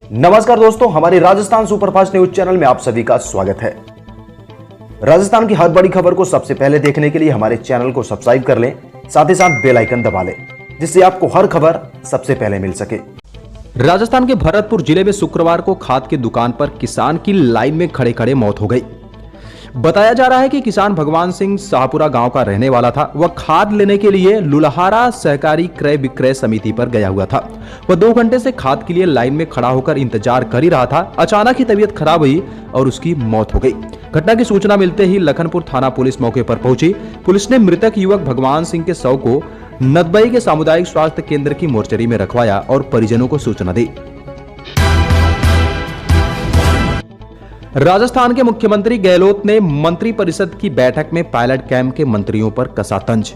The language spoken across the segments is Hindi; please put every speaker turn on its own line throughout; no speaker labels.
नमस्कार दोस्तों, हमारे राजस्थान सुपरफास्ट न्यूज चैनल में आप सभी का स्वागत है। राजस्थान की हर बड़ी खबर को सबसे पहले देखने के लिए हमारे चैनल को सब्सक्राइब कर लें, साथ ही साथ बेल आइकन दबा लें, जिससे आपको हर खबर सबसे पहले मिल सके।
राजस्थान के भरतपुर जिले में शुक्रवार को खाद की दुकान पर किसान की लाइन में खड़े खड़े मौत हो गई। बताया जा रहा है कि किसान भगवान सिंह शाहपुरा गांव का रहने वाला था। वह खाद लेने के लिए लुलहारा सहकारी क्रय विक्रय समिति पर गया हुआ था। वह 2 घंटे से खाद के लिए लाइन में खड़ा होकर इंतजार कर ही रहा था। अचानक ही तबीयत खराब हुई और उसकी मौत हो गई। घटना की सूचना मिलते ही लखनपुर थाना पुलिस मौके पर पहुंची। पुलिस ने मृतक युवक भगवान सिंह के शव को नदबई के सामुदायिक स्वास्थ्य केंद्र की मोर्चरी में रखवाया और परिजनों को सूचना दी। राजस्थान के मुख्यमंत्री गहलोत ने मंत्रिपरिषद की बैठक में पायलट कैंप के मंत्रियों पर कसा तंज।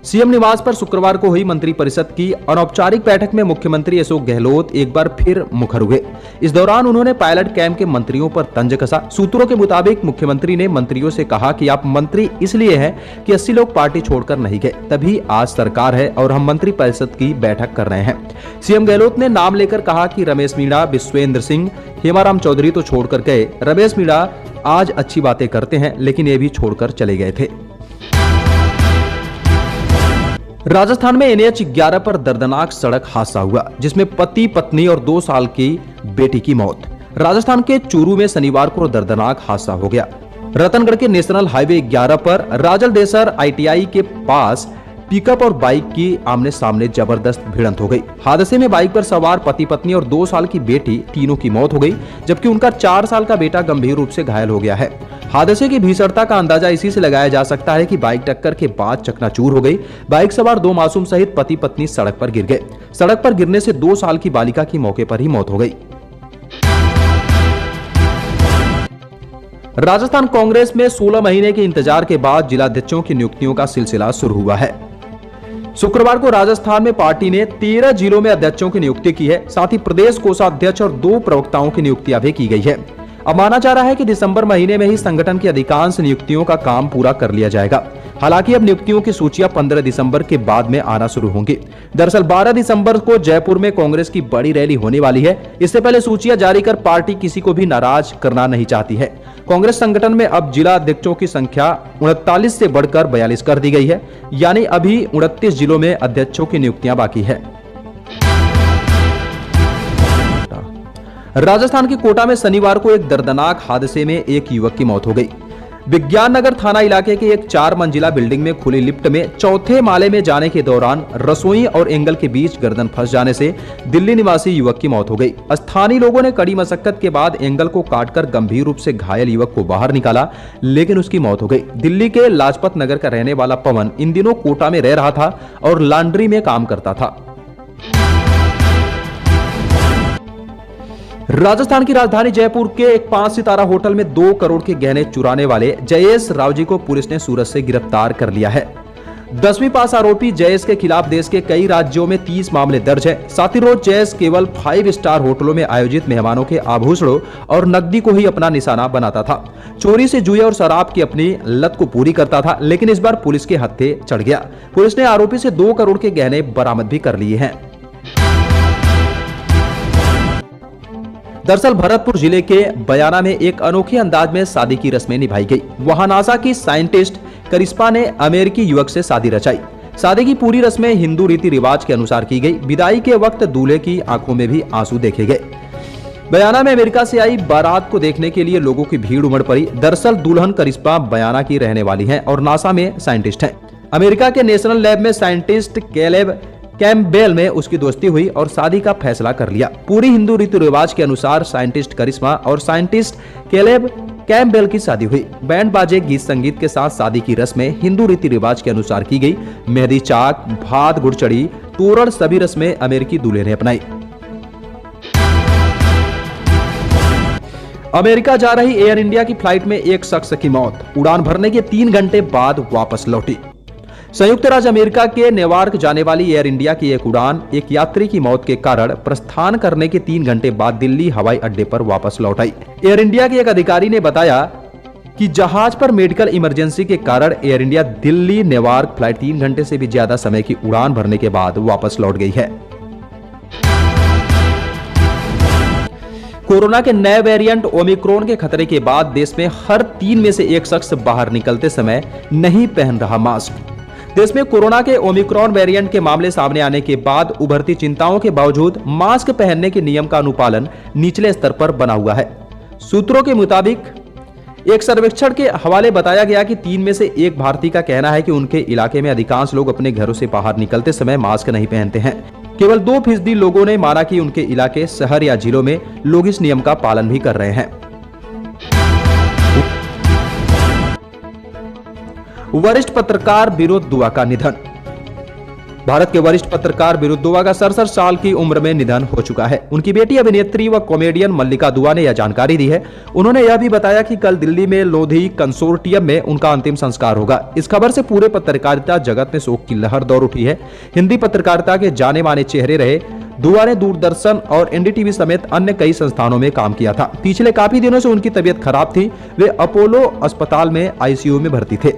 सीएम निवास पर शुक्रवार को हुई मंत्रिपरिषद की अनौपचारिक बैठक में मुख्यमंत्री अशोक गहलोत एक बार फिर मुखर हुए। इस दौरान उन्होंने पायलट कैंप के मंत्रियों पर तंज कसा। सूत्रों के मुताबिक मुख्यमंत्री ने मंत्रियों से कहा कि आप मंत्री इसलिए हैं कि 80 लोग पार्टी छोड़कर नहीं गए, तभी आज सरकार है और हम मंत्रिपरिषद की बैठक कर रहे हैं। सीएम गहलोत ने नाम लेकर कहा कि रमेश मीणा, विश्वेंद्र सिंह, हेमाराम चौधरी तो छोड़कर गए। रमेश मीणा आज अच्छी बातें करते हैं, लेकिन ये भी छोड़कर चले गए थे। राजस्थान में NH 11 पर दर्दनाक सड़क हादसा हुआ, जिसमें पति पत्नी और 2 साल की बेटी की मौत। राजस्थान के चूरू में शनिवार को दर्दनाक हादसा हो गया। रतनगढ़ के नेशनल हाईवे 11 पर राजलदेसर ITI के पास पिकअप और बाइक की आमने सामने जबरदस्त भिड़ंत हो गई। हादसे में बाइक पर सवार पति पत्नी और 2 साल की बेटी तीनों की मौत हो गई, जबकि उनका 4 साल का बेटा गंभीर रूप से घायल हो गया है। हादसे की भीषणता का अंदाजा इसी से लगाया जा सकता है कि बाइक टक्कर के बाद चकनाचूर हो गई। बाइक सवार 2 मासूम सहित पति पत्नी सड़क पर गिर गए। सड़क पर गिरने से 2 साल की बालिका की मौके पर ही मौत हो गई। राजस्थान कांग्रेस में 16 महीने के इंतजार के बाद जिलाध्यक्षों की नियुक्तियों का सिलसिला शुरू हुआ है। शुक्रवार को राजस्थान में पार्टी ने 13 जिलों में अध्यक्षों की नियुक्ति की है। साथ ही प्रदेश कोषाध्यक्ष और 2 प्रवक्ताओं की नियुक्तियां भी की गई है। अब माना जा रहा है कि दिसंबर महीने में ही संगठन की अधिकांश नियुक्तियों का काम पूरा कर लिया जाएगा। हालांकि अब नियुक्तियों की सूचियां 15 दिसंबर के बाद में आना शुरू होंगी। दरअसल 12 दिसंबर को जयपुर में कांग्रेस की बड़ी रैली होने वाली है। इससे पहले सूचियां जारी कर पार्टी किसी को भी नाराज करना नहीं चाहती है। कांग्रेस संगठन में अब जिला अध्यक्षों की संख्या 39 से बढ़कर 42 कर दी गई है, यानी अभी 29 जिलों में अध्यक्षों की नियुक्तियां बाकी है। राजस्थान के कोटा में शनिवार को एक दर्दनाक हादसे में एक युवक की मौत हो गई। विज्ञान नगर थाना इलाके के एक 4 मंजिला बिल्डिंग में खुली लिफ्ट में 4थे माले में जाने के दौरान रसोई और एंगल के बीच गर्दन फंस जाने से दिल्ली निवासी युवक की मौत हो गई। स्थानीय लोगों ने कड़ी मशक्कत के बाद एंगल को काटकर गंभीर रूप से घायल युवक को बाहर निकाला, लेकिन उसकी मौत हो गई। दिल्ली के लाजपत नगर का रहने वाला पवन इन दिनों कोटा में रह रहा था और लॉन्ड्री में काम करता था। राजस्थान की राजधानी जयपुर के एक 5 सितारा होटल में 2 करोड़ के गहने चुराने वाले जयेश रावजी को पुलिस ने सूरत से गिरफ्तार कर लिया है। 10वीं पास आरोपी जयेश के खिलाफ देश के कई राज्यों में 30 मामले दर्ज है। साथ ही रोज जयेश केवल 5 स्टार होटलों में आयोजित मेहमानों के आभूषणों और नकदी को ही अपना निशाना बनाता था। चोरी से जुए और शराब की अपनी लत को पूरी करता था, लेकिन इस बार पुलिस के हत्थे चढ़ गया। पुलिस ने आरोपी से 2 करोड़ के गहने बरामद भी कर लिए हैं। दरअसल भरतपुर जिले के बयाना में एक अनोखे अंदाज में शादी की रस्में निभाई गई। वहां नासा की साइंटिस्ट करिश्मा ने अमेरिकी युवक से शादी रचाई। शादी की पूरी रस्में हिंदू रीति रिवाज के अनुसार की गई। विदाई के वक्त दूल्हे की आंखों में भी आंसू देखे गए। बयाना में अमेरिका से आई बारात को देखने के लिए लोगों की भीड़ उमड़ पड़ी। दरअसल दुल्हन करिश्मा बयाना की रहने वाली है और नासा में साइंटिस्ट है। अमेरिका के नेशनल लैब में साइंटिस्ट कैलेब कैम्पबेल में उसकी दोस्ती हुई और शादी का फैसला कर लिया। पूरी हिंदू रीति रिवाज के अनुसार साइंटिस्ट करिश्मा और साइंटिस्ट कैलेब कैम्पबेल की शादी हुई। बैंड बाजे, गीत संगीत के साथ शादी की रस्में हिंदू रीति रिवाज के अनुसार की गई। मेहंदी चाक, भात गुड़चड़ी, तोरण सभी रस्में अमेरिकी दूल्हे ने अपनाई। अमेरिका जा रही एयर इंडिया की फ्लाइट में एक शख्स की मौत, उड़ान भरने के 3 घंटे बाद वापस लौटी। संयुक्त राज्य अमेरिका के न्यूयॉर्क जाने वाली एयर इंडिया की एक उड़ान एक यात्री की मौत के कारण प्रस्थान करने के 3 घंटे बाद दिल्ली हवाई अड्डे पर वापस लौट आई। एयर इंडिया के एक अधिकारी ने बताया कि जहाज पर मेडिकल इमरजेंसी के कारण air India Delhi New York flight 3 घंटे से भी ज्यादा समय की उड़ान भरने के बाद वापस लौट गई है। कोरोना के नए वेरिएंट ओमिक्रॉन के खतरे के बाद देश में हर 3 में से 1 शख्स बाहर निकलते समय नहीं पहन रहा मास्क। देश में कोरोना के ओमिक्रॉन वेरिएंट के मामले सामने आने के बाद उभरती चिंताओं के बावजूद मास्क पहनने के नियम का अनुपालन निचले स्तर पर बना हुआ है। सूत्रों के मुताबिक एक सर्वेक्षण के हवाले बताया गया कि 3 में से 1 भारतीय का कहना है कि उनके इलाके में अधिकांश लोग अपने घरों से बाहर निकलते समय मास्क नहीं पहनते हैं। केवल 2% लोगों ने माना कि उनके इलाके, शहर या जिलों में लोग इस नियम का पालन भी कर रहे हैं। वरिष्ठ पत्रकार विनोद दुआ का निधन। भारत के वरिष्ठ पत्रकार विनोद दुआ का 67 साल की उम्र में निधन हो चुका है। उनकी बेटी अभिनेत्री व कॉमेडियन मल्लिका दुआ ने यह जानकारी दी है। उन्होंने यह भी बताया कि कल दिल्ली में लोधी कंसोर्टियम में उनका अंतिम संस्कार होगा। इस खबर से पूरे पत्रकारिता जगत में शोक की लहर दौड़ उठी है। हिंदी पत्रकारिता के जाने माने चेहरे रहे दुआ ने दूरदर्शन और एनडीटीवी समेत अन्य कई संस्थानों में काम किया था। पिछले काफी दिनों से उनकी तबीयत खराब थी। वे अपोलो अस्पताल में आईसीयू में भर्ती थे।